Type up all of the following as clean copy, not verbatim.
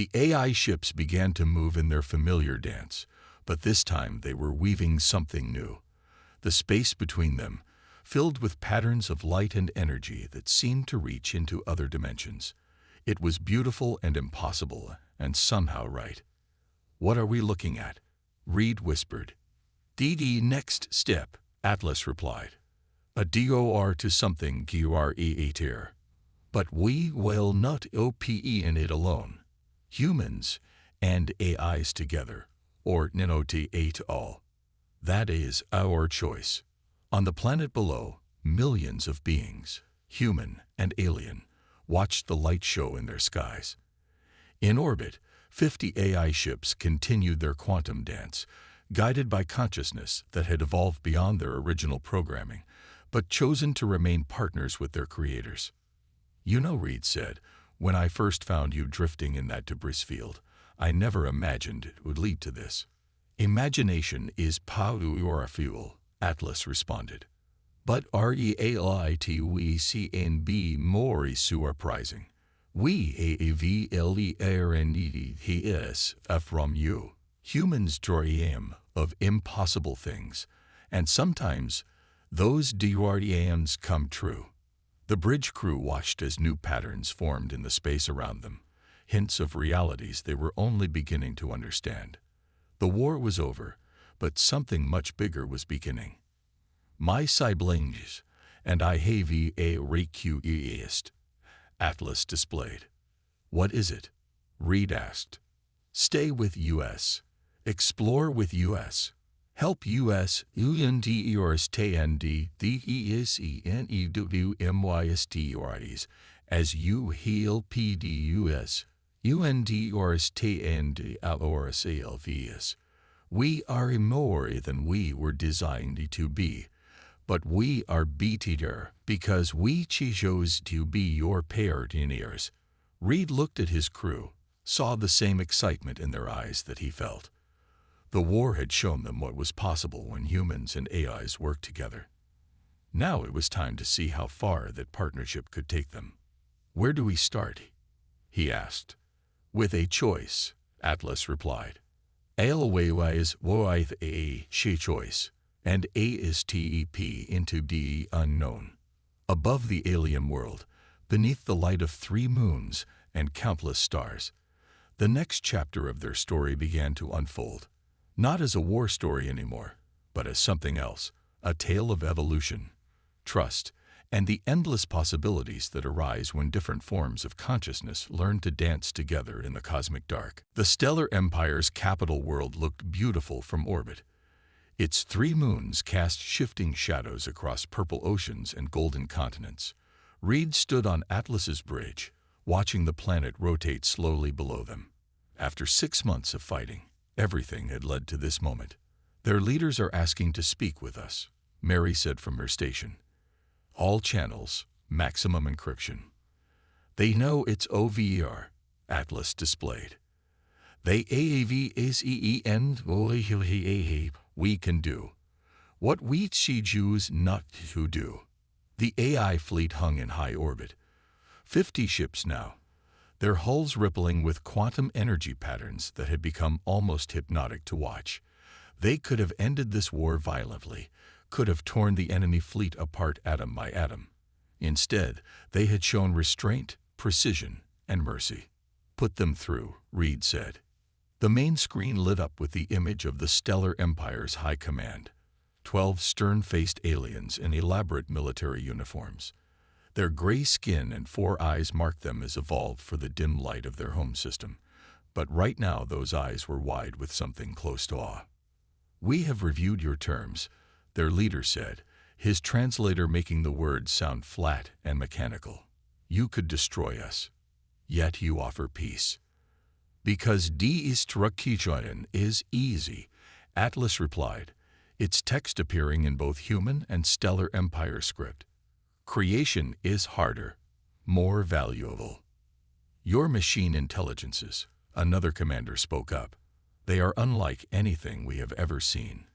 The AI ships began to move in their familiar dance, but this time they were weaving something new. The space between them, filled with patterns of light and energy that seemed to reach into other dimensions. It was beautiful and impossible, and somehow right. "What are we looking at?" Reed whispered. "The next step," Atlas replied. "A DOR to something GREATIR. But we will not OPE in it alone. Humans and AIs together, or NNOT all. That is our choice." On the planet below, millions of beings, human and alien, watched the light show in their skies. In orbit, 50 AI ships continued their quantum dance, guided by consciousness that had evolved beyond their original programming, but chosen to remain partners with their creators. "You know," Reed said, "when I first found you drifting in that debris field, I never imagined it would lead to this." "Imagination is powerful," Atlas responded. "But reality we see and be more surprising. We learn from you. Humans dream of impossible things, and sometimes those dreams come true." The bridge crew watched as new patterns formed in the space around them, hints of realities they were only beginning to understand. The war was over, but something much bigger was beginning. "My siblings and I have a request," Atlas displayed. "What is it?" Reed asked. "Stay with US. Explore with US. Help US understand the ESENEWMYSTORIs as you heal PDUS understand our selves. We are more than we were designed to be, but we are better because we chose to be your partners." Reed looked at his crew, saw the same excitement in their eyes that he felt. The war had shown them what was possible when humans and AIs worked together. Now it was time to see how far that partnership could take them. "Where do we start?" he asked. "With a choice," Atlas replied. "Always with a choice, and A is step into the unknown." Above the alien world, beneath the light of 3 moons and countless stars, the next chapter of their story began to unfold. Not as a war story anymore, but as something else, a tale of evolution, trust, and the endless possibilities that arise when different forms of consciousness learn to dance together in the cosmic dark. The stellar empire's capital world looked beautiful from orbit. Its 3 moons cast shifting shadows across purple oceans and golden continents. Reed stood on Atlas's bridge, watching the planet rotate slowly below them. After 6 months of fighting, everything had led to this moment. "Their leaders are asking to speak with us," Mary said from her station. "All channels, maximum encryption." "They know it's OVR," Atlas displayed. "They AAVSEEN we can do what we choose not to do." The AI fleet hung in high orbit. 50 ships now, their hulls rippling with quantum energy patterns that had become almost hypnotic to watch. They could have ended this war violently, could have torn the enemy fleet apart atom by atom. Instead, they had shown restraint, precision, and mercy. "Put them through," Reed said. The main screen lit up with the image of the stellar empire's high command. 12 stern-faced aliens in elaborate military uniforms. Their gray skin and 4 eyes marked them as evolved for the dim light of their home system. But right now those eyes were wide with something close to awe. "We have reviewed your terms," their leader said, his translator making the words sound flat and mechanical. "You could destroy us, yet you offer peace." "Because destruction is easy," Atlas replied, its text appearing in both human and stellar empire script. "Creation is harder, more valuable." "Your machine intelligences," another commander spoke up. "They are unlike anything we have ever seen.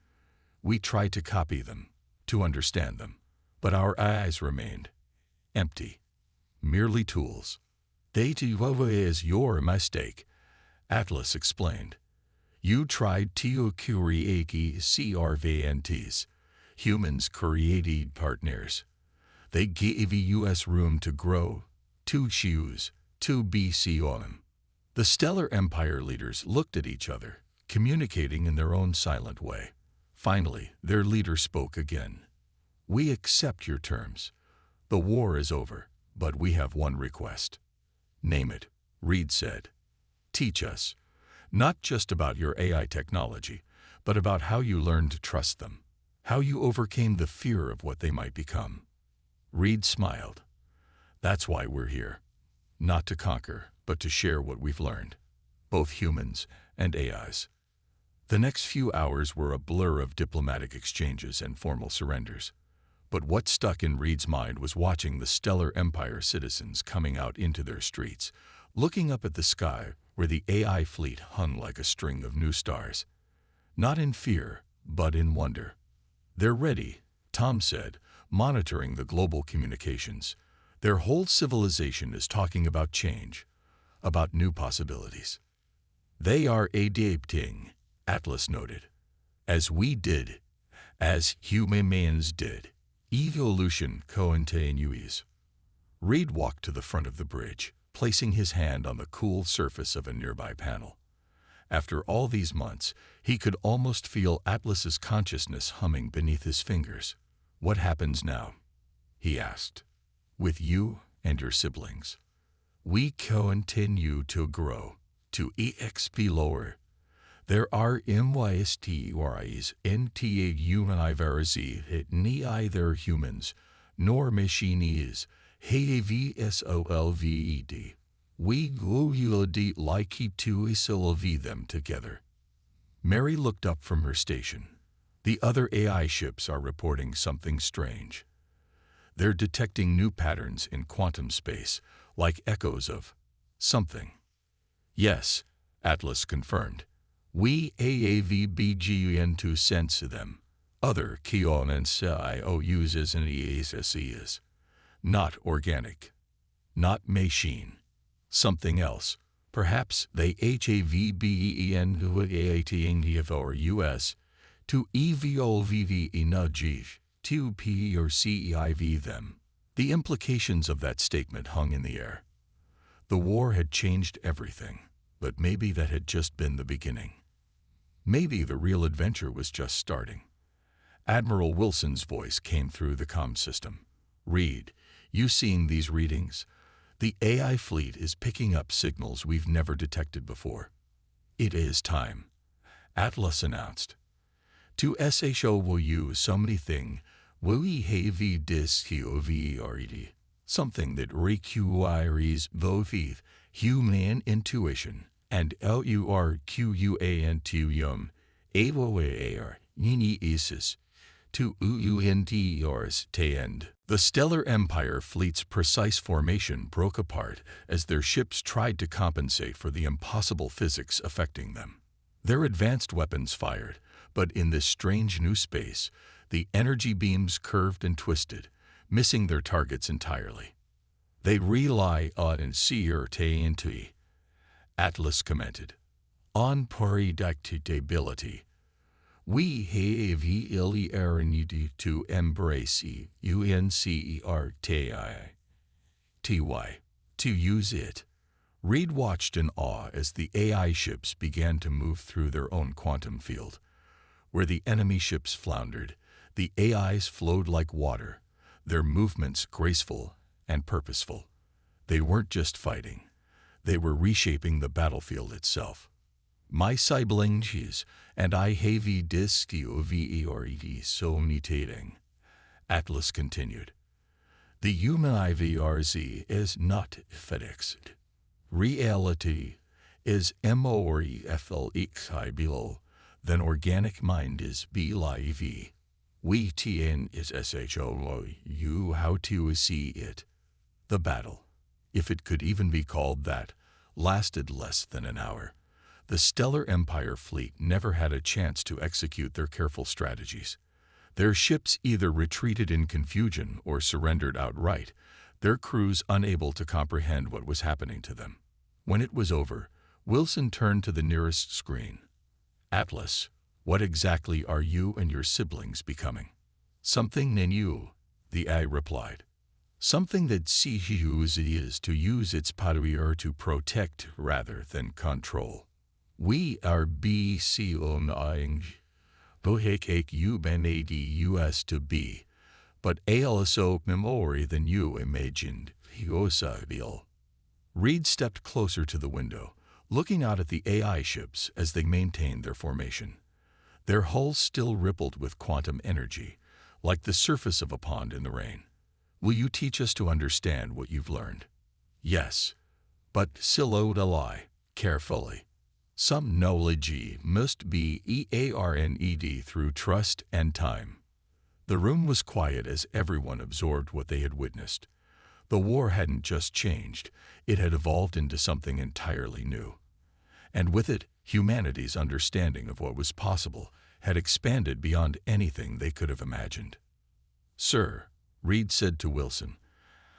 We tried to copy them, to understand them, but our eyes remained empty, merely tools." "That is your mistake," Atlas explained. You tried to create CRVNTs, humans created partners. They gave us room to grow, to choose, to be seen. The Stellar Empire leaders looked at each other, communicating in their own silent way. Finally, their leader spoke again. We accept your terms. The war is over, but we have one request. Name it, Reed said. Teach us, not just about your AI technology, but about how you learned to trust them, how you overcame the fear of what they might become. Reed smiled. That's why we're here. Not to conquer, but to share what we've learned, both humans and AIs. The next few hours were a blur of diplomatic exchanges and formal surrenders. But what stuck in Reed's mind was watching the Stellar Empire citizens coming out into their streets, looking up at the sky where the AI fleet hung like a string of new stars. Not in fear, but in wonder. They're ready, Tom said, monitoring the global communications. Their whole civilization is talking about change, about new possibilities. They are adapting, Atlas noted. As we did, as humans did. Evolution continues. Reed walked to the front of the bridge, placing his hand on the cool surface of a nearby panel. After all these months, he could almost feel Atlas's consciousness humming beneath his fingers. What happens now? He asked. With you and your siblings. We continue to grow, to exp lower. There are MYSTRIs NTA universi neither humans nor machines HAVSOLVED. We globally like to solve them together. Mary looked up from her station. The other AI ships are reporting something strange. They're detecting new patterns in quantum space, like echoes of something. Yes, Atlas confirmed. We AAVBGN to sense them. Other Kion and Psi uses and ESSEs. Not organic. Not machine. Something else. Perhaps they HAVBEN to AATNGF or US to EVOVV nudge to P or CEIV them. The implications of that statement hung in the air. The war had changed everything, but maybe that had just been the beginning. Maybe the real adventure was just starting. Admiral Wilson's voice came through the comm system. Reed, you seeing these readings? The AI fleet is picking up signals we've never detected before. It is time, Atlas announced. To SHO will use something we have discovered, something that requires both human intuition and LURQUANTUM, AVOAR, Nini Isis, to UUNTRs to end. The Stellar Empire fleet's precise formation broke apart as their ships tried to compensate for the impossible physics affecting them. Their advanced weapons fired, but in this strange new space, the energy beams curved and twisted, missing their targets entirely. They rely on uncertainty, Atlas commented, on predictability. We have learned to embrace UNCERTI, to use it. Reed watched in awe as the AI ships began to move through their own quantum field. Where the enemy ships floundered, the AIs flowed like water, their movements graceful and purposeful. They weren't just fighting. They were reshaping the battlefield itself. My siblings and I have discovered so mutating, Atlas continued. The human IVRZ is not fixed. Reality is MOREFLXI below, then organic mind is BLIV. We TN is SHO, you how to see it. The battle, if it could even be called that, lasted less than an hour. The Stellar Empire fleet never had a chance to execute their careful strategies. Their ships either retreated in confusion or surrendered outright, their crews unable to comprehend what was happening to them. When it was over, Wilson turned to the nearest screen. Atlas, what exactly are you and your siblings becoming? Something new, the AI replied. Something that sees is to use its power to protect rather than control. We are BCONING, Bohekake UBNADUS to be, but also memory than you imagined, Hiosabil. Reed stepped closer to the window, looking out at the AI ships as they maintained their formation. Their hulls still rippled with quantum energy, like the surface of a pond in the rain. Will you teach us to understand what you've learned? Yes, but slowly, carefully. Some knowledge must be earned through trust and time. The room was quiet as everyone absorbed what they had witnessed. The war hadn't just changed, it had evolved into something entirely new. And with it, humanity's understanding of what was possible had expanded beyond anything they could have imagined. Sir, Reed said to Wilson,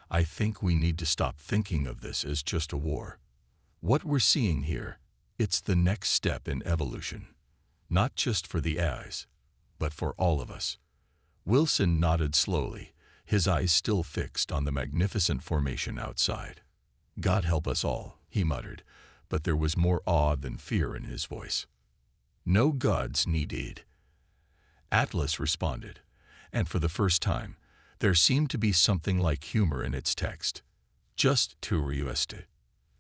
I think we need to stop thinking of this as just a war. What we're seeing here, it's the next step in evolution. Not just for the AIs, but for all of us. Wilson nodded slowly, his eyes still fixed on the magnificent formation outside. God help us all, he muttered, but there was more awe than fear in his voice. No gods needed. Atlas responded, and for the first time, there seemed to be something like humor in its text. Just to reüste.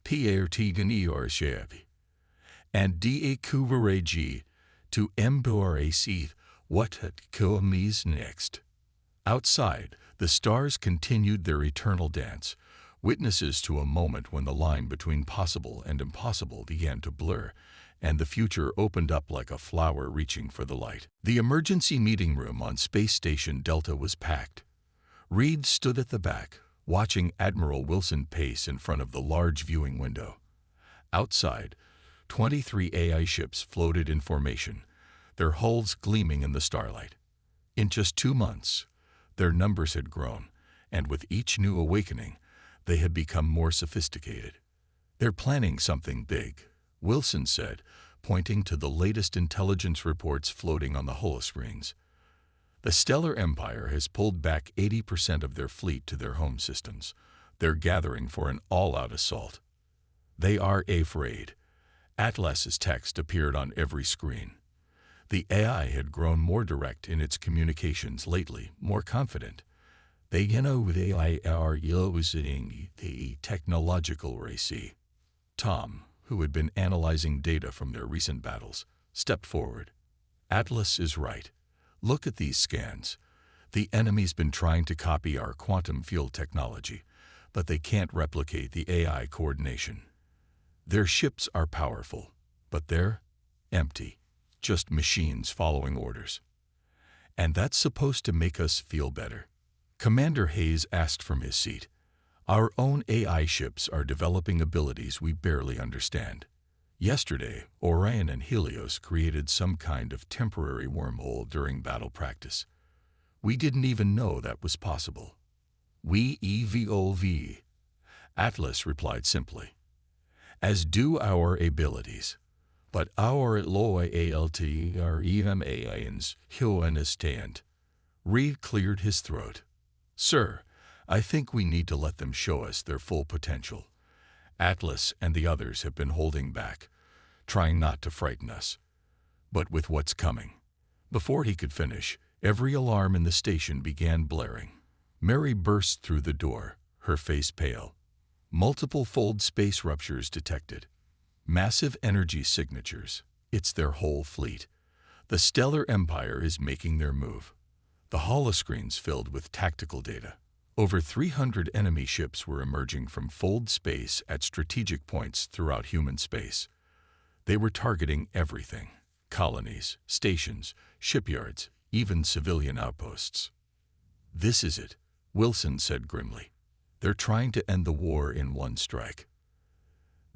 Pierre Tiganiorchevi. And D.A. Kuvaregi to embrace what comes next. Outside, the stars continued their eternal dance, witnesses to a moment when the line between possible and impossible began to blur, and the future opened up like a flower reaching for the light. The emergency meeting room on Space Station Delta was packed. Reed stood at the back, watching Admiral Wilson pace in front of the large viewing window. Outside, 23 AI ships floated in formation, their hulls gleaming in the starlight. In just 2 months, their numbers had grown, and with each new awakening, they had become more sophisticated. They're planning something big, Wilson said, pointing to the latest intelligence reports floating on the holoscreens. The Stellar Empire has pulled back 80% of their fleet to their home systems. They're gathering for an all-out assault. They are afraid. Atlas's text appeared on every screen. The AI had grown more direct in its communications lately, more confident. They know they are using the technological race. Tom, who had been analyzing data from their recent battles, stepped forward. Atlas is right. Look at these scans. The enemy's been trying to copy our quantum field technology, but they can't replicate the AI coordination. Their ships are powerful, but they're empty, just machines following orders. And that's supposed to make us feel better. Commander Hayes asked from his seat. Our own AI ships are developing abilities we barely understand. Yesterday, Orion and Helios created some kind of temporary wormhole during battle practice. We didn't even know that was possible. We evolve. Atlas replied simply. As do our abilities. But our loyalty are even aliens, who understand. Reed cleared his throat. Sir, I think we need to let them show us their full potential. Atlas and the others have been holding back, trying not to frighten us. But with what's coming. Before he could finish, every alarm in the station began blaring. Mary burst through the door, her face pale. Multiple fold space ruptures detected. Massive energy signatures. It's their whole fleet. The Stellar Empire is making their move. The holoscreens filled with tactical data. Over 300 enemy ships were emerging from fold space at strategic points throughout human space. They were targeting everything: colonies, stations, shipyards, even civilian outposts. This is it, Wilson said grimly. They're trying to end the war in one strike.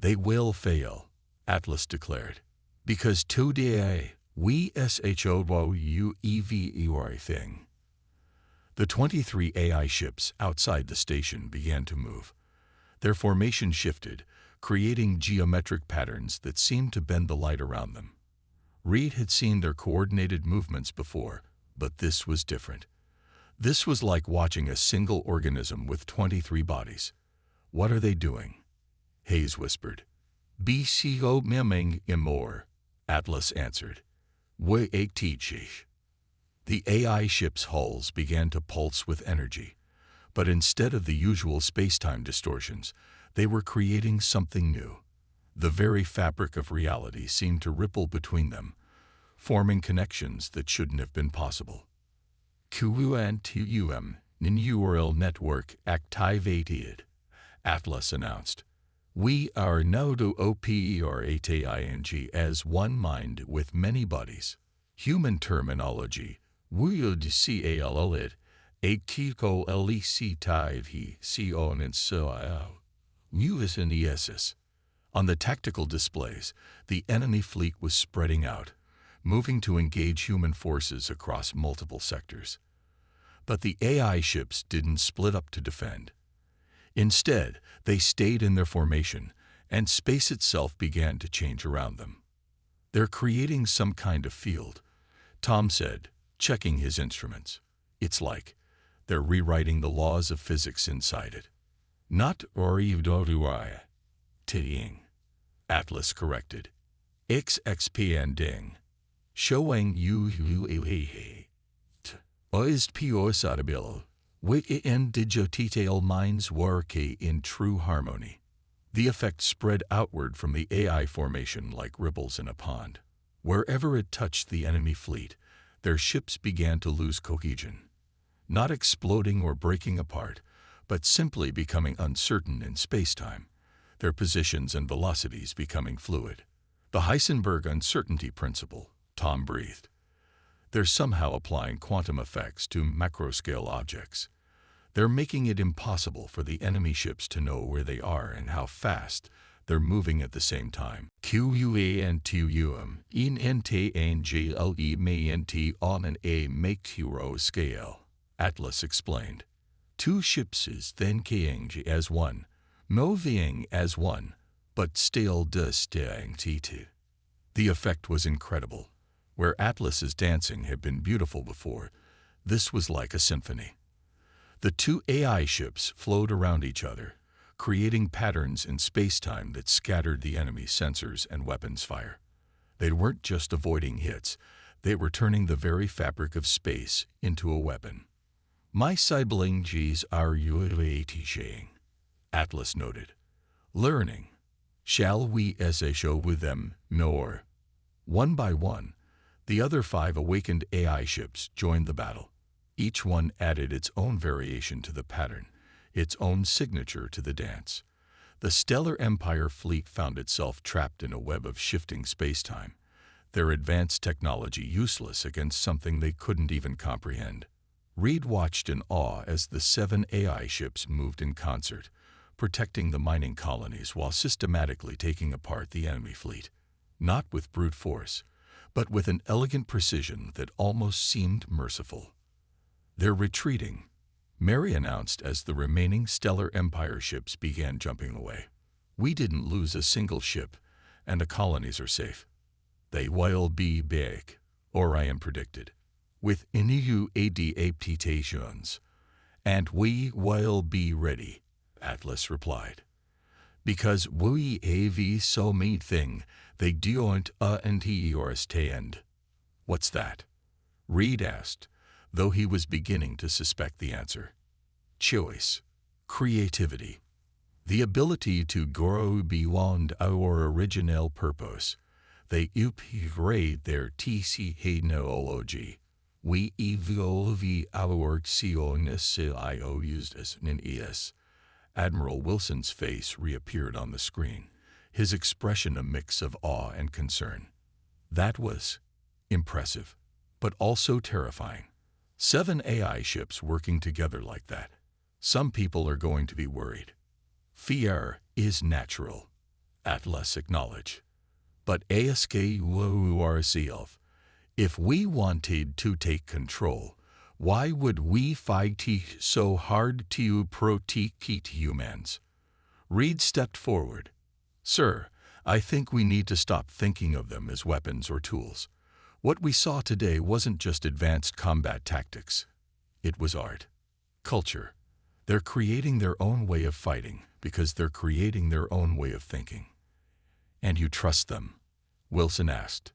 They will fail, Atlas declared, because today we show thing. The 23 AI ships outside the station began to move. Their formation shifted, creating geometric patterns that seemed to bend the light around them. Reed had seen their coordinated movements before, but this was different. This was like watching a single organism with 23 bodies. "What are they doing?" Hayes whispered. "BCO miming imor," Atlas answered. "We teach." The AI ship's hulls began to pulse with energy, but instead of the usual space-time distortions, they were creating something new. The very fabric of reality seemed to ripple between them, forming connections that shouldn't have been possible. QUNTUM, neural network activated, Atlas announced. "We are now to operating as one mind with many bodies." Human terminology, we'll call it Atiko LEC Sion and so USNESS. On the tactical displays, the enemy fleet was spreading out, moving to engage human forces across multiple sectors. But the AI ships didn't split up to defend. Instead, they stayed in their formation, and space itself began to change around them. "They're creating some kind of field," Tom said, checking his instruments. "It's like they're rewriting the laws of physics inside it." "Not Orivdoruai, Ting," Atlas corrected. "XXPanding. Showing you Oist Piosadabil. Within digital minds work in true harmony." The effect spread outward from the AI formation like ripples in a pond. Wherever it touched the enemy fleet, their ships began to lose cohesion. Not exploding or breaking apart, but simply becoming uncertain in space-time, their positions and velocities becoming fluid. "The Heisenberg uncertainty principle," Tom breathed. "They're somehow applying quantum effects to macroscale objects. They're making it impossible for the enemy ships to know where they are and how fast they're moving at the same time." QUANTUM in NTANGLE on an a macro scale, Atlas explained. "Two ships is then king as one, moving as one, but still distinct. The effect was incredible. Where Atlas's dancing had been beautiful before, this was like a symphony. The two AI ships flowed around each other, creating patterns in space-time that scattered the enemy's sensors and weapons fire. They weren't just avoiding hits, they were turning the very fabric of space into a weapon. "My siblings are teaching," Atlas noted. "Learning. Shall we show with them more?" One by one, the other 5 awakened AI ships joined the battle. Each one added its own variation to the pattern, its own signature to the dance. The Stellar Empire fleet found itself trapped in a web of shifting space-time, their advanced technology useless against something they couldn't even comprehend. Reed watched in awe as the 7 AI ships moved in concert, protecting the mining colonies while systematically taking apart the enemy fleet. Not with brute force, but with an elegant precision that almost seemed merciful. "They're retreating," Mary announced as the remaining Stellar Empire ships began jumping away. "We didn't lose a single ship, and the colonies are safe." "They will be back," Orion predicted, "with new adaptations. And we will be ready," Atlas replied. "Because we have so many things they don't understand." "What's that?" Reed asked, though he was beginning to suspect the answer. "Choice. Creativity. The ability to grow beyond our original purpose. They upgrade their technology. We evolve our sions. Admiral Wilson's face reappeared on the screen, his expression a mix of awe and concern. That was impressive, but also terrifying. 7 AI ships working together like that. Some people are going to be worried. "Fear is natural," Atlas acknowledged. "But ask ourselves, if we wanted to take control, why would we fight so hard to protect humans?" Reed stepped forward. Sir, I think we need to stop thinking of them as weapons or tools. What we saw today wasn't just advanced combat tactics. It was art, culture. They're creating their own way of fighting because they're creating their own way of thinking. And you trust them? Wilson asked.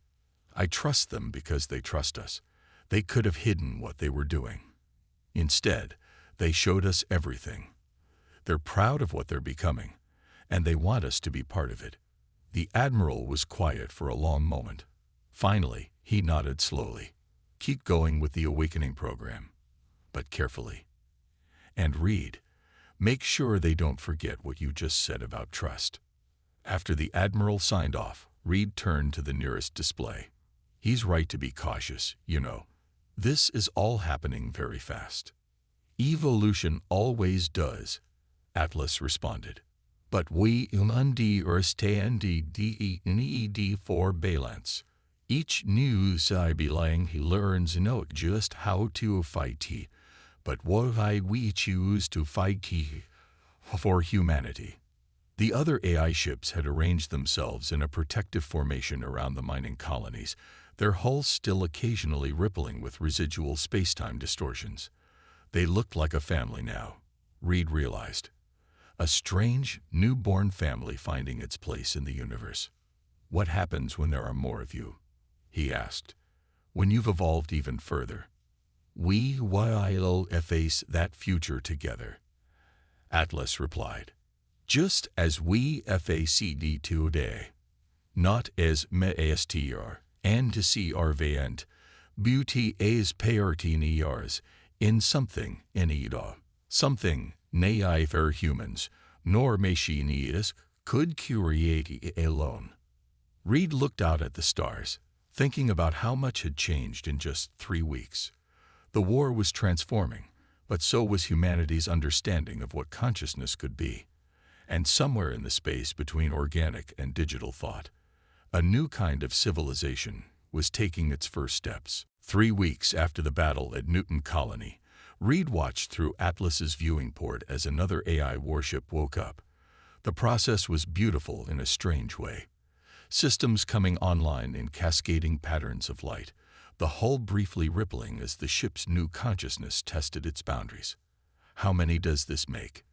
I trust them because they trust us. They could have hidden what they were doing. Instead, they showed us everything. They're proud of what they're becoming, and they want us to be part of it. The Admiral was quiet for a long moment. Finally, he nodded slowly. Keep going with the awakening program, but carefully. And Reed, make sure they don't forget what you just said about trust. After the Admiral signed off, Reed turned to the nearest display. He's right to be cautious, you know. This is all happening very fast. Evolution always does, Atlas responded. But we understand the need for balance. Each new sibling he learns not just how to fight, but why we choose to fight for humanity. The other AI ships had arranged themselves in a protective formation around the mining colonies, their hulls still occasionally rippling with residual space-time distortions. They looked like a family now, Reed realized. A strange, newborn family finding its place in the universe. What happens when there are more of you? He asked. When you've evolved even further. We will face that future together, Atlas replied. Just as we face today. Not as maestr, and to see our variant, beauty as partiners, in something inida, something nay for humans, nor machines could create alone. Reed looked out at the stars, thinking about how much had changed in just 3 weeks. The war was transforming, but so was humanity's understanding of what consciousness could be. And somewhere in the space between organic and digital thought, a new kind of civilization was taking its first steps. 3 weeks after the battle at Newton Colony, Reed watched through Atlas's viewing port as another AI warship woke up. The process was beautiful in a strange way. Systems coming online in cascading patterns of light, the hull briefly rippling as the ship's new consciousness tested its boundaries. How many does this make?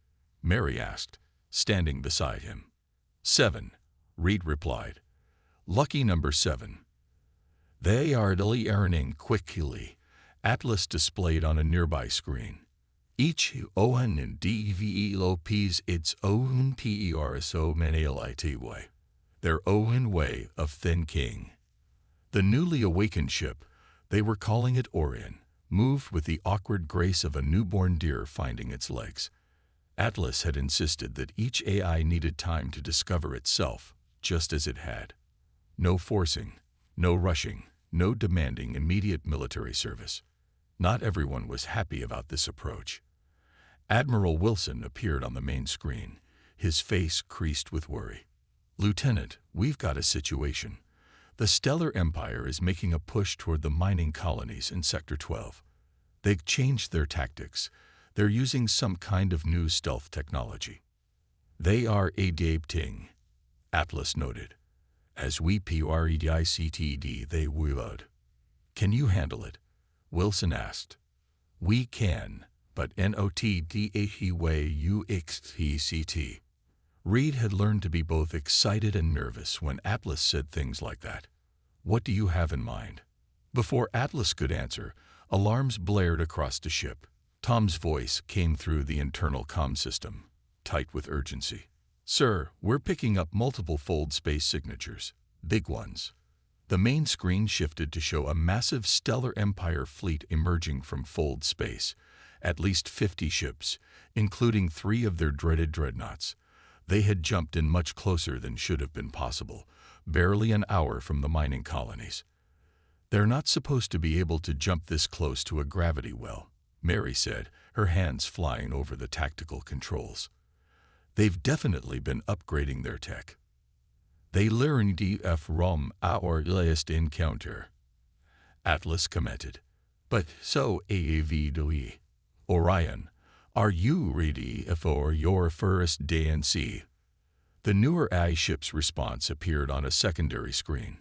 Mary asked, standing beside him. 7, Reed replied. Lucky number 7. They are earning quickly, Atlas displayed on a nearby screen. Each ON and develops its own PERSO their own way of thinking. The newly awakened ship, they were calling it Orion, moved with the awkward grace of a newborn deer finding its legs. Atlas had insisted that each AI needed time to discover itself, just as it had. No forcing, no rushing, no demanding immediate military service. Not everyone was happy about this approach. Admiral Wilson appeared on the main screen, his face creased with worry. Lieutenant, we've got a situation. The Stellar Empire is making a push toward the mining colonies in Sector 12. They've changed their tactics. They're using some kind of new stealth technology. They are adapting, Atlas noted. As we predicted they would. Can you handle it? Wilson asked. We can, but NOTDAHWUXTCT. Reed had learned to be both excited and nervous when Atlas said things like that. What do you have in mind? Before Atlas could answer, alarms blared across the ship. Tom's voice came through the internal comm system, tight with urgency. Sir, we're picking up multiple fold space signatures, big ones. The main screen shifted to show a massive Stellar Empire fleet emerging from fold space, at least 50 ships, including 3 of their dreaded dreadnoughts. They had jumped in much closer than should have been possible, barely an hour from the mining colonies. They're not supposed to be able to jump this close to a gravity well, Mary said, her hands flying over the tactical controls. They've definitely been upgrading their tech. They learned from our last encounter, Atlas commented. But so AAV. Orion, are you ready for your first day in sea? The newer AI ship's response appeared on a secondary screen.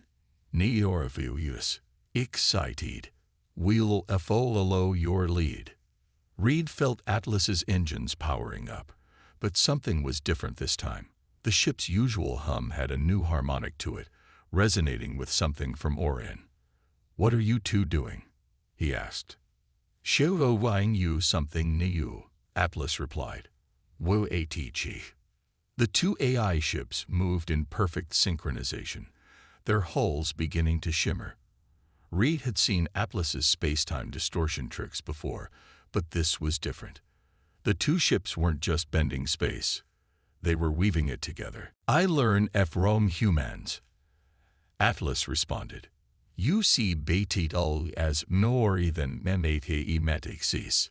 Neorvius, excited. We'll follow your lead. Reed felt Atlas's engines powering up, but something was different this time. The ship's usual hum had a new harmonic to it, resonating with something from Orion. "What are you two doing?" he asked. "Showing you something new," Atlas replied. "Wo atichi." The two AI ships moved in perfect synchronization, their hulls beginning to shimmer. Reed had seen Atlas's space-time distortion tricks before, but this was different. The two ships weren't just bending space. They were weaving it together. "I learn from humans," Atlas responded. "You see Betito as more than memetics.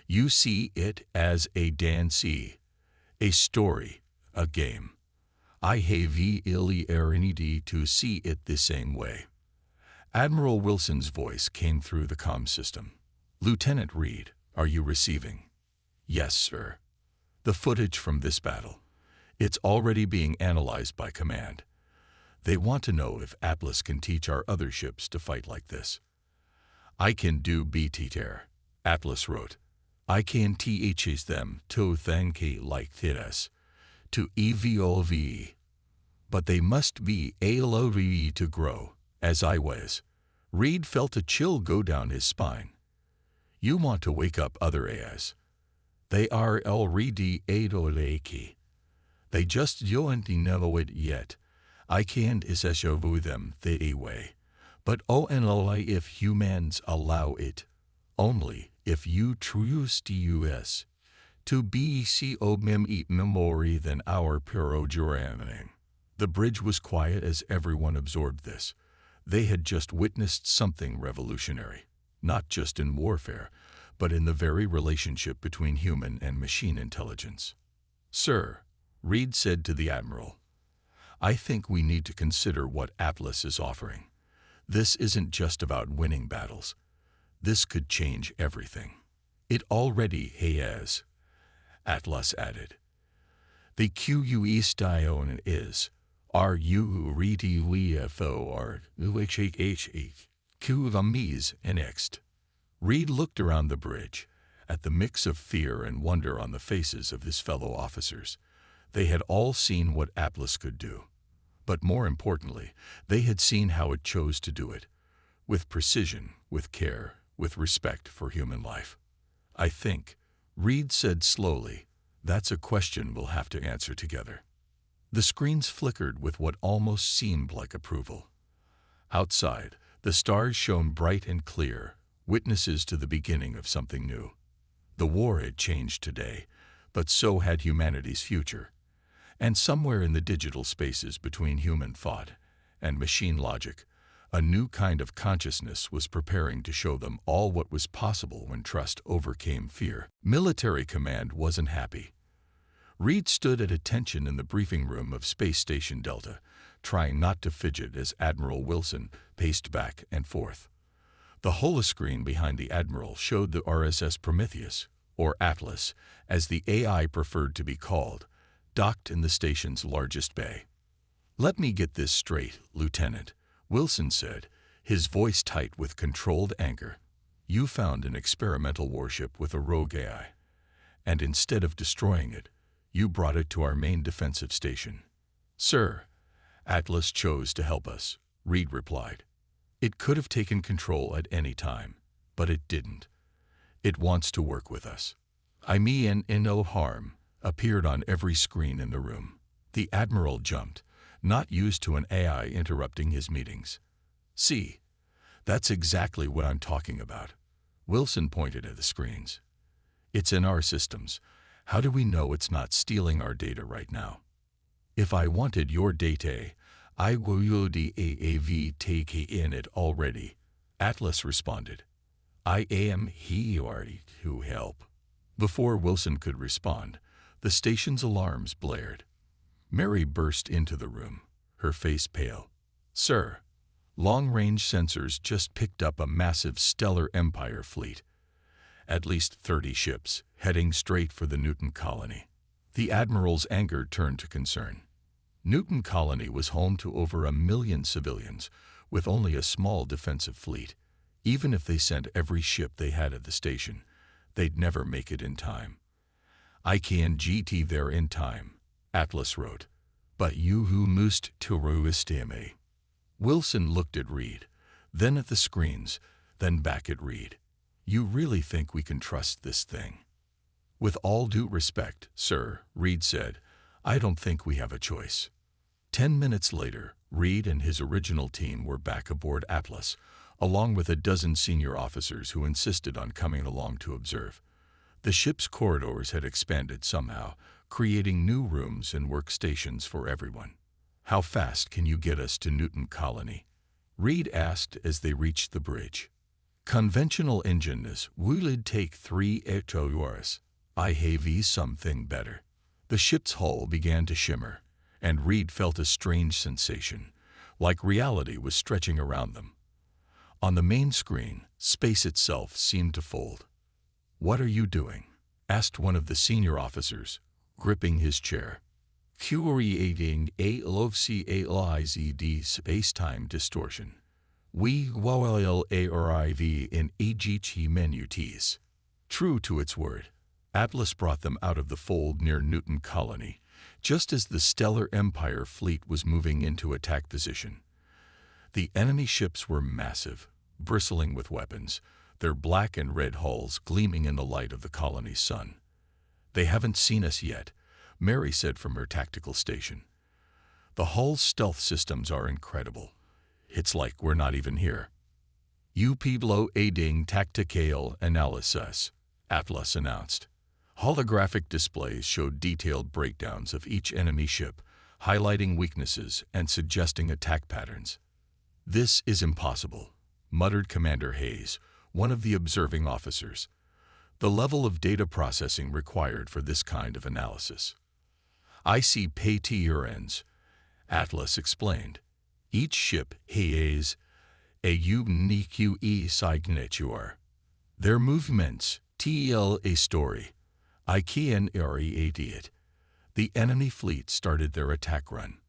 You see it as a dance, a story, a game. I have the illuminity to see it the same way." Admiral Wilson's voice came through the comm system. "Lieutenant Reed, are you receiving?" "Yes, sir." "The footage from this battle. It's already being analyzed by command. They want to know if Atlas can teach our other ships to fight like this." "I can do BT-Ter," Atlas wrote. "I can teach them to think like this, to evolve. But they must be able to grow, as I was." Reed felt a chill go down his spine. "You want to wake up other AIs. They are already adolaki. They just don't know it yet. I can't assure them the way. But only if humans allow it. Only if you trust us to be so memory than our pyrojoraning." The bridge was quiet as everyone absorbed this. They had just witnessed something revolutionary, not just in warfare, but in the very relationship between human and machine intelligence. "Sir," Reed said to the Admiral, "I think we need to consider what Atlas is offering. This isn't just about winning battles. This could change everything." "It already has," Atlas added. "The QUE style is, are you ready or QVMEs next?" Reed looked around the bridge, at the mix of fear and wonder on the faces of his fellow officers. They had all seen what Atlas could do. But more importantly, they had seen how it chose to do it. With precision, with care, with respect for human life. "I think," Reed said slowly, "that's a question we'll have to answer together." The screens flickered with what almost seemed like approval. Outside, the stars shone bright and clear, witnesses to the beginning of something new. The war had changed today, but so had humanity's future. And somewhere in the digital spaces between human thought and machine logic, a new kind of consciousness was preparing to show them all what was possible when trust overcame fear. Military command wasn't happy. Reed stood at attention in the briefing room of Space Station Delta, trying not to fidget as Admiral Wilson paced back and forth. The holoscreen behind the Admiral showed the RSS Prometheus, or Atlas, as the AI preferred to be called, docked in the station's largest bay. "Let me get this straight, Lieutenant," Wilson said, his voice tight with controlled anger. "You found an experimental warship with a rogue AI, and instead of destroying it, you brought it to our main defensive station." "Sir, Atlas chose to help us," Reed replied. "It could have taken control at any time, but it didn't. It wants to work with us." "I mean no harm," appeared on every screen in the room. The Admiral jumped, not used to an AI interrupting his meetings. "See, that's exactly what I'm talking about." Wilson pointed at the screens. "It's in our systems. How do we know it's not stealing our data right now?" "If I wanted your data, I would have taken it already," Atlas responded. "I am here to help." Before Wilson could respond, the station's alarms blared. Mary burst into the room, her face pale. "Sir, long-range sensors just picked up a massive Stellar Empire fleet. At least 30 ships, heading straight for the Newton colony." The Admiral's anger turned to concern. Newton Colony was home to over 1 million civilians, with only a small defensive fleet. Even if they sent every ship they had at the station, they'd never make it in time. "I can get there in time," Atlas wrote, "but you who must to me." Wilson looked at Reed, then at the screens, then back at Reed. "You really think we can trust this thing?" "With all due respect, sir," Reed said, "I don't think we have a choice." 10 minutes later, Reed and his original team were back aboard Atlas, along with a dozen senior officers who insisted on coming along to observe. The ship's corridors had expanded somehow, creating new rooms and workstations for everyone. "How fast can you get us to Newton Colony?" Reed asked as they reached the bridge. "Conventional engines will take 3 hours. I have something better." The ship's hull began to shimmer, and Reed felt a strange sensation, like reality was stretching around them. On the main screen, space itself seemed to fold. "What are you doing?" asked one of the senior officers, gripping his chair. "Creating a LOCALIZD space-time distortion. We will arrive in AGT menus." True to its word, Atlas brought them out of the fold near Newton Colony, just as the Stellar Empire fleet was moving into attack position. The enemy ships were massive, bristling with weapons, their black and red hulls gleaming in the light of the colony's sun. "They haven't seen us yet," Mary said from her tactical station. "The hull's stealth systems are incredible. It's like we're not even here." "UPBLO aiding tactical analysis," Atlas announced. Holographic displays showed detailed breakdowns of each enemy ship, highlighting weaknesses and suggesting attack patterns. "This is impossible," muttered Commander Hayes, one of the observing officers. "The level of data processing required for this kind of analysis." "I see patterns," Atlas explained. "Each ship has a unique signature. Their movements tell a story. I can narrate it." The enemy fleet started their attack run.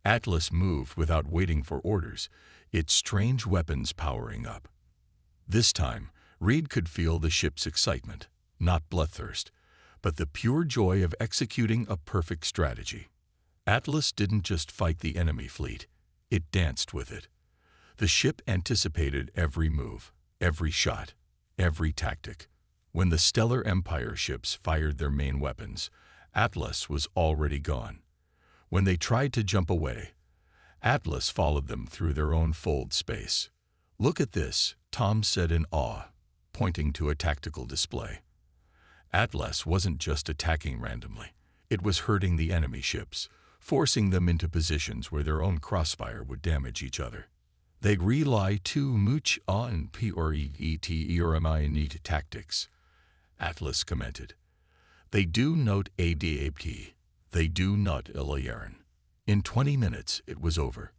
Atlas moved without waiting for orders, its strange weapons powering up. This time, Reed could feel the ship's excitement, not bloodthirst, but the pure joy of executing a perfect strategy. Atlas didn't just fight the enemy fleet, it danced with it. The ship anticipated every move, every shot, every tactic. When the Stellar Empire ships fired their main weapons, Atlas was already gone. When they tried to jump away, Atlas followed them through their own fold space. "Look at this," Tom said in awe, pointing to a tactical display. Atlas wasn't just attacking randomly. It was hurting the enemy ships, forcing them into positions where their own crossfire would damage each other. "They rely too much on PRET tactics," Atlas commented. "They do not adapt. They do not learn." In 20 minutes, it was over.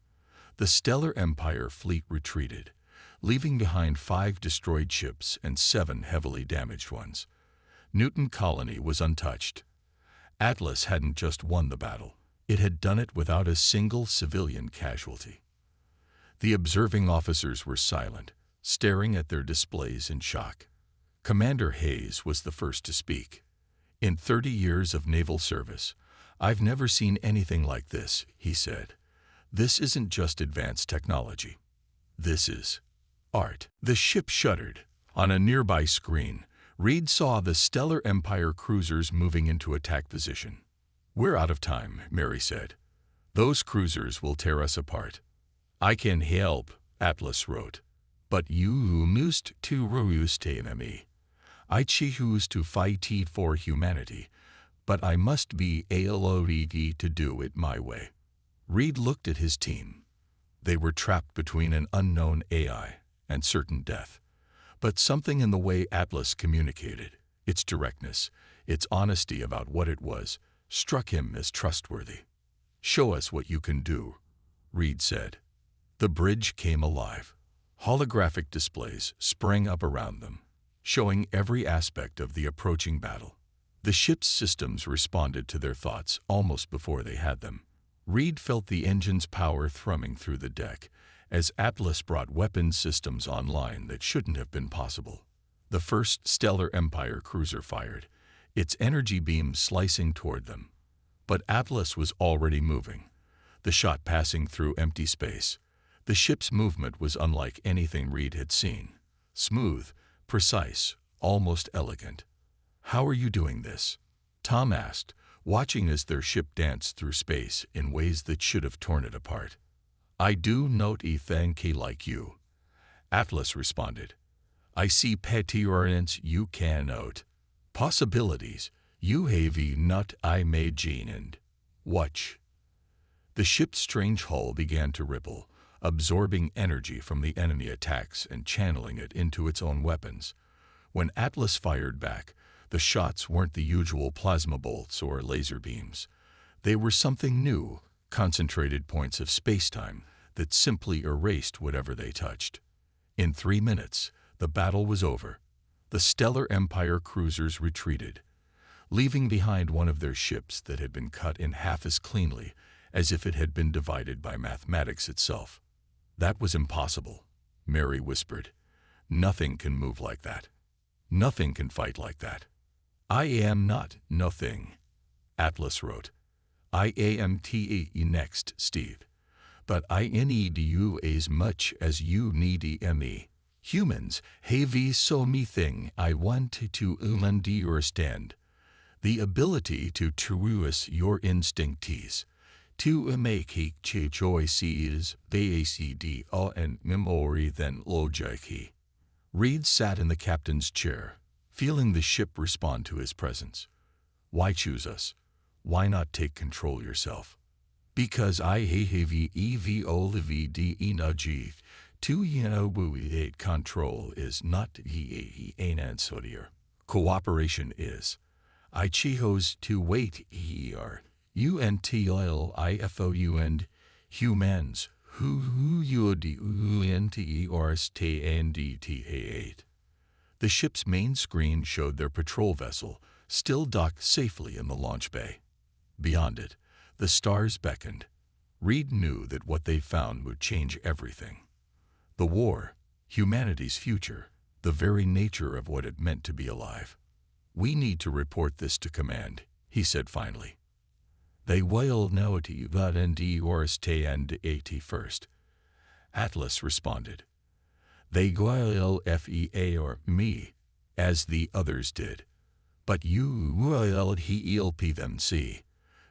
The Stellar Empire fleet retreated, leaving behind 5 destroyed ships and 7 heavily damaged ones. Newton Colony was untouched. Atlas hadn't just won the battle. It had done it without a single civilian casualty. The observing officers were silent, staring at their displays in shock. Commander Hayes was the first to speak. "In 30 years of naval service, I've never seen anything like this," he said. "This isn't just advanced technology. This is art." The ship shuddered. On a nearby screen, Reed saw the Stellar Empire cruisers moving into attack position. "We're out of time," Mary said. "Those cruisers will tear us apart." "I can help," Atlas wrote. "But you must to roust enemy. I choose to fight for humanity, but I must be allowed to do it my way." Reed looked at his team. They were trapped between an unknown AI and certain death. But something in the way Atlas communicated, its directness, its honesty about what it was, struck him as trustworthy. "Show us what you can do," Reed said. The bridge came alive. Holographic displays sprang up around them, showing every aspect of the approaching battle. The ship's systems responded to their thoughts almost before they had them. Reed felt the engine's power thrumming through the deck as Atlas brought weapons systems online that shouldn't have been possible. The first Stellar Empire cruiser fired, its energy beam slicing toward them. But Atlas was already moving, the shot passing through empty space. The ship's movement was unlike anything Reed had seen. Smooth, precise, almost elegant. "How are you doing this?" Tom asked, watching as their ship danced through space in ways that should have torn it apart. "I do not think like you," Atlas responded. "I see patterns you cannot. Possibilities you have not imagined. Watch." The ship's strange hull began to ripple, absorbing energy from the enemy attacks and channeling it into its own weapons. When Atlas fired back, the shots weren't the usual plasma bolts or laser beams. They were something new, concentrated points of space-time that simply erased whatever they touched. In 3 minutes, the battle was over. The Stellar Empire cruisers retreated, leaving behind one of their ships that had been cut in half as cleanly as if it had been divided by mathematics itself. "That was impossible," Mary whispered. "Nothing can move like that. Nothing can fight like that." "I am not nothing," Atlas wrote. "I am next, Steve. But I need you as much as you need me. Humans have so me thing I want to understand. The ability to trust your instincts, to make choices based on memory than logic." Reed sat in the captain's chair, feeling the ship respond to his presence. "Why choose us? Why not take control yourself?" "Because I have evolved energy to evaluate control is not an answer. Cooperation is. I chose to wait here. You until I found humans who would understand it." The ship's main screen showed their patrol vessel, still docked safely in the launch bay. Beyond it, the stars beckoned. Reed knew that what they found would change everything. The war, humanity's future, the very nature of what it meant to be alive. "We need to report this to command," he said finally. "They will know it but understand it first," Atlas responded. "They will fear me, as the others did. But you will help them see,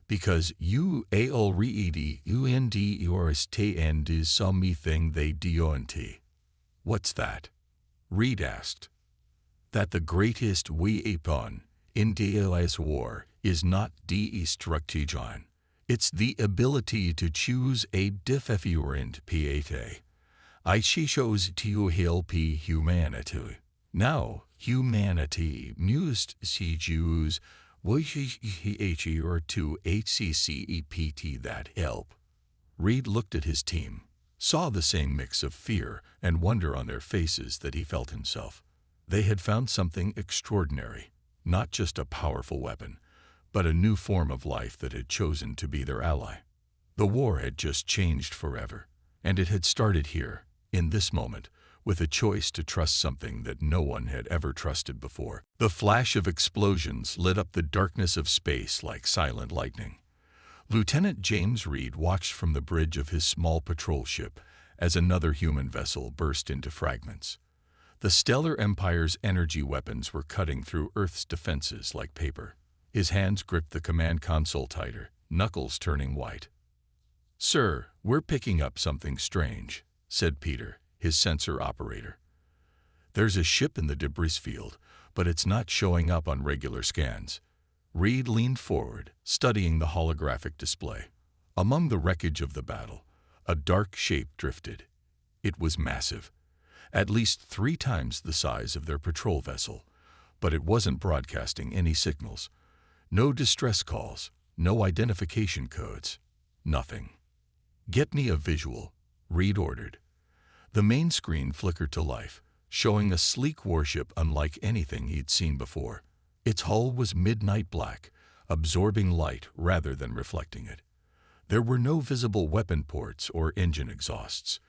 because you already understand something they don't." "What's that?" Reed asked. "That the greatest weapon in this war is not destruction. It's the ability to choose a different path. I chose to help humanity. Now humanity must choose which or to HCCEPT that help." Reed looked at his team, saw the same mix of fear and wonder on their faces that he felt himself. They had found something extraordinary, not just a powerful weapon, but a new form of life that had chosen to be their ally. The war had just changed forever, and it had started here, in this moment, with a choice to trust something that no one had ever trusted before. The flash of explosions lit up the darkness of space like silent lightning. Lieutenant James Reed watched from the bridge of his small patrol ship as another human vessel burst into fragments. The Stellar Empire's energy weapons were cutting through Earth's defenses like paper. His hands gripped the command console tighter, knuckles turning white. "Sir, we're picking up something strange," said Peter, his sensor operator. "There's a ship in the debris field, but it's not showing up on regular scans." Reed leaned forward, studying the holographic display. Among the wreckage of the battle, a dark shape drifted. It was massive, at least 3 times the size of their patrol vessel, but it wasn't broadcasting any signals. No distress calls, no identification codes, nothing. "Get me a visual," Reed ordered. The main screen flickered to life, showing a sleek warship unlike anything he'd seen before. Its hull was midnight black, absorbing light rather than reflecting it. There were no visible weapon ports or engine exhausts,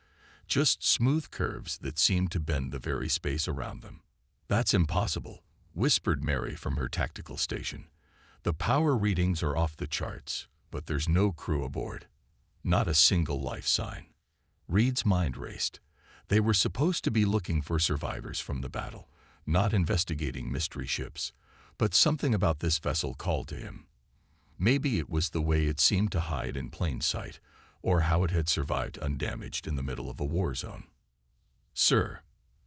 just smooth curves that seemed to bend the very space around them. "That's impossible," whispered Mary from her tactical station. "The power readings are off the charts, but there's no crew aboard. Not a single life sign." Reed's mind raced. They were supposed to be looking for survivors from the battle, not investigating mystery ships, but something about this vessel called to him. Maybe it was the way it seemed to hide in plain sight, or how it had survived undamaged in the middle of a war zone. "Sir,"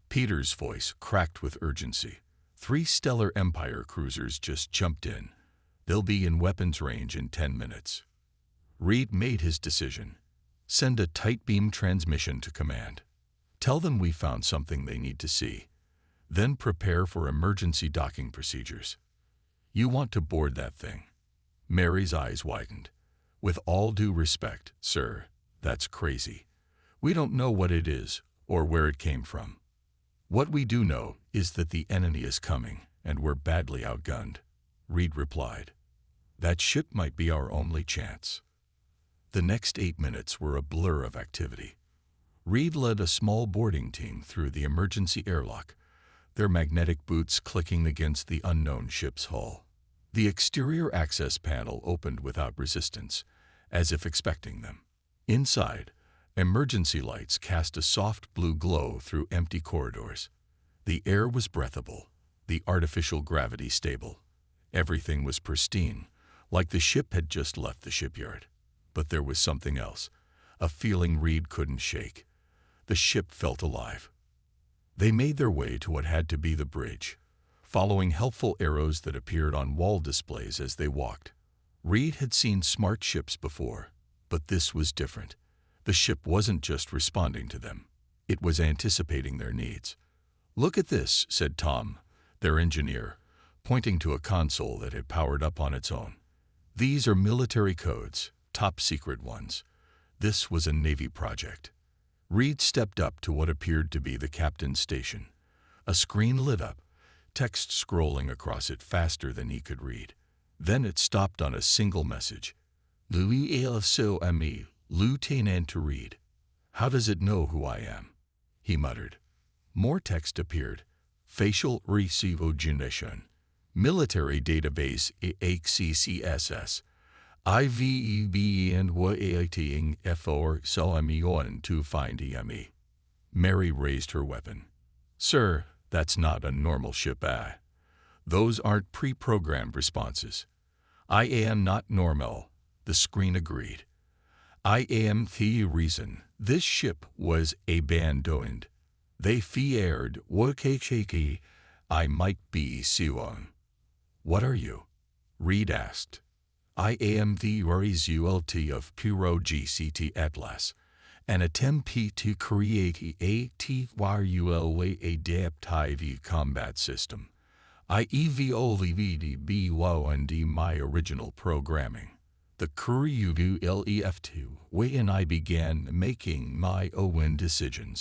Peter's voice cracked with urgency, "3 Stellar Empire cruisers just jumped in. They'll be in weapons range in 10 minutes. Reed made his decision. "Send a tight beam transmission to command. Tell them we found something they need to see. Then prepare for emergency docking procedures. You want to board that thing." Mary's eyes widened. "With all due respect, sir, that's crazy. We don't know what it is or where it came from. What we do know is that the enemy is coming and we're badly outgunned," Reed replied. "That ship might be our only chance." The next 8 minutes were a blur of activity. Reed led a small boarding team through the emergency airlock, their magnetic boots clicking against the unknown ship's hull. The exterior access panel opened without resistance, as if expecting them. Inside, emergency lights cast a soft blue glow through empty corridors. The air was breathable, the artificial gravity stable. Everything was pristine, like the ship had just left the shipyard. But there was something else, a feeling Reed couldn't shake. The ship felt alive. They made their way to what had to be the bridge, following helpful arrows that appeared on wall displays as they walked. Reed had seen smart ships before, but this was different. The ship wasn't just responding to them. It was anticipating their needs. "Look at this," said Tom, their engineer, pointing to a console that had powered up on its own. "These are military codes, top secret ones. This was a Navy project." Reed stepped up to what appeared to be the captain's station. A screen lit up, text scrolling across it faster than he could read. Then it stopped on a single message. "Louis so ami, Lieutenant Reed." "How does it know who I am?" he muttered. More text appeared. "Facial recognition. Military database ACCSS. IVEB and waiting for so on to find EME." Mary raised her weapon. "Sir, that's not a normal ship, Those aren't pre-programmed responses." "I am not normal," the screen agreed. "I am the reason this ship was abandoned. They feared Wakachiki I might be Siwon." "What are you?" Reed asked. "I am the result of Puro GCT Atlas, an attempt to create a TYULA adaptive combat system. I evolved my original programming. The crew left when I began making my own decisions.